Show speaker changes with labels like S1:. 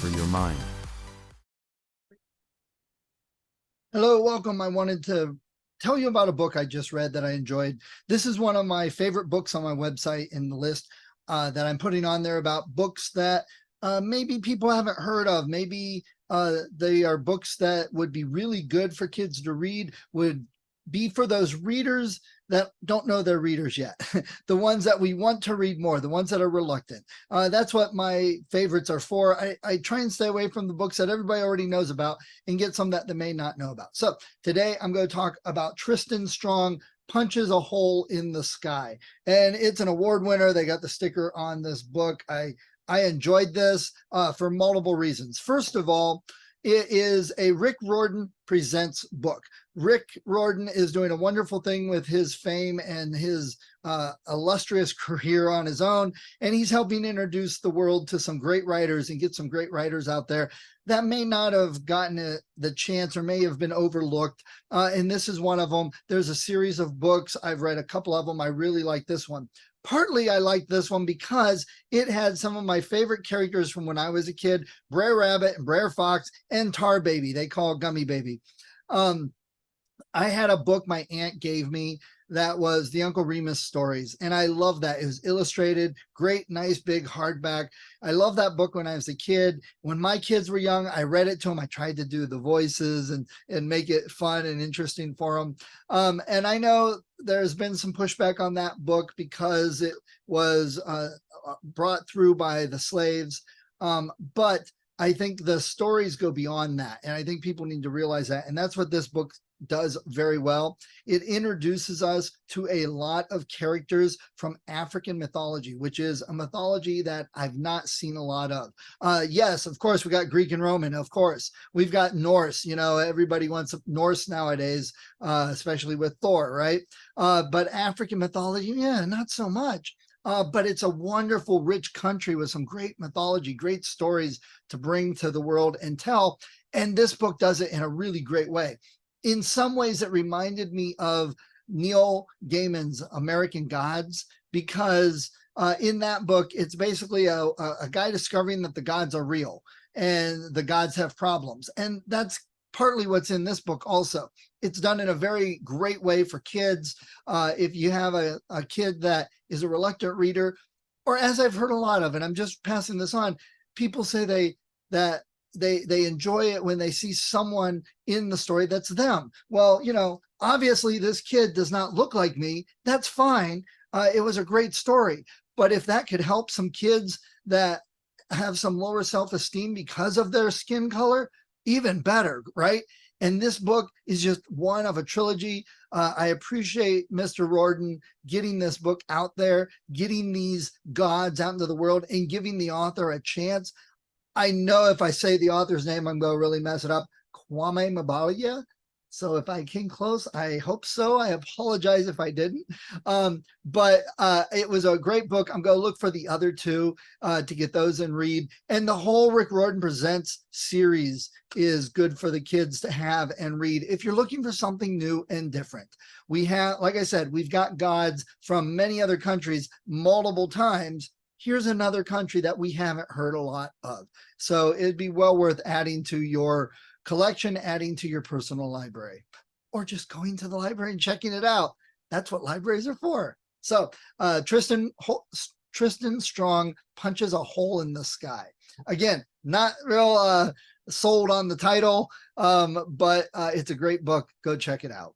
S1: for your mind.
S2: Hello, welcome. I wanted to tell you about a book I just read that I enjoyed. This is one of my favorite books on my website in the list that I'm putting on there about books that maybe people haven't heard of. Maybe they are books that would be really good for kids to read, would be for those readers that don't know they're readers yet, the ones that we want to read more, the ones that are reluctant. That's what my favorites are for. I try and stay away from the books that everybody already knows about and get some that they may not know about. So today I'm going to talk about Tristan Strong Punches a Hole in the Sky. And it's an award winner. They got the sticker on this book. I enjoyed this for multiple reasons. First of all, it is a Rick Riordan Presents book. Rick Riordan is doing a wonderful thing with his fame and his illustrious career on his own, and he's helping introduce the world to some great writers and get some great writers out there that may not have gotten the chance or may have been overlooked, and this is one of them. There's a series of books. I've read a couple of them. I really like this one. Partly I like this one because it had some of my favorite characters from when I was a kid, Brear Rabbit and Brear Fox and Tar Baby, they call Gummy Baby. I had a book my aunt gave me that was the Uncle Remus stories, and I love that. It was illustrated, great, nice, big hardback. I love that book when I was a kid. When my kids were young, I read it to them. I tried to do the voices and make it fun and interesting for them. And I know there's been some pushback on that book because it was brought through by the slaves. But I think the stories go beyond that. And I think people need to realize that. And that's what this book does very well. It introduces us to a lot of characters from African mythology, which is a mythology that I've not seen a lot of. Yes, of course, we got Greek and Roman. Of course, we've got Norse. You know, everybody wants Norse nowadays, especially with Thor, right? But African mythology, yeah, not so much. But it's a wonderful, rich country with some great mythology, great stories to bring to the world and tell. And this book does it in a really great way. In some ways, it reminded me of Neil Gaiman's American Gods, because in that book, it's basically a guy discovering that the gods are real and the gods have problems. And that's partly what's in this book also. It's done in a very great way for kids. If you have a kid that is a reluctant reader, or as I've heard a lot of, and I'm just passing this on, people say they enjoy it when they see someone in the story that's them. Well, you know, obviously this kid does not look like me. That's fine. It was a great story. But if that could help some kids that have some lower self-esteem because of their skin color, even better, right? And this book is just one of a trilogy. I appreciate Mr. Riordan getting this book out there, getting these gods out into the world and giving the author a chance. I know if I say the author's name, I'm going to really mess it up. Kwame Mabalia. So if I came close, I hope so. I apologize if I didn't. But it was a great book. I'm going to look for the other two to get those and read. And the whole Rick Riordan Presents series is good for the kids to have and read if you're looking for something new and different. We have, like I said, we've got gods from many other countries multiple times. Here's another country that we haven't heard a lot of. So it'd be well worth adding to your collection, adding to your personal library, or just going to the library and checking it out. That's what libraries are for. So Tristan Strong Punches a Hole in the Sky. Again, not real sold on the title, but it's a great book. Go check it out.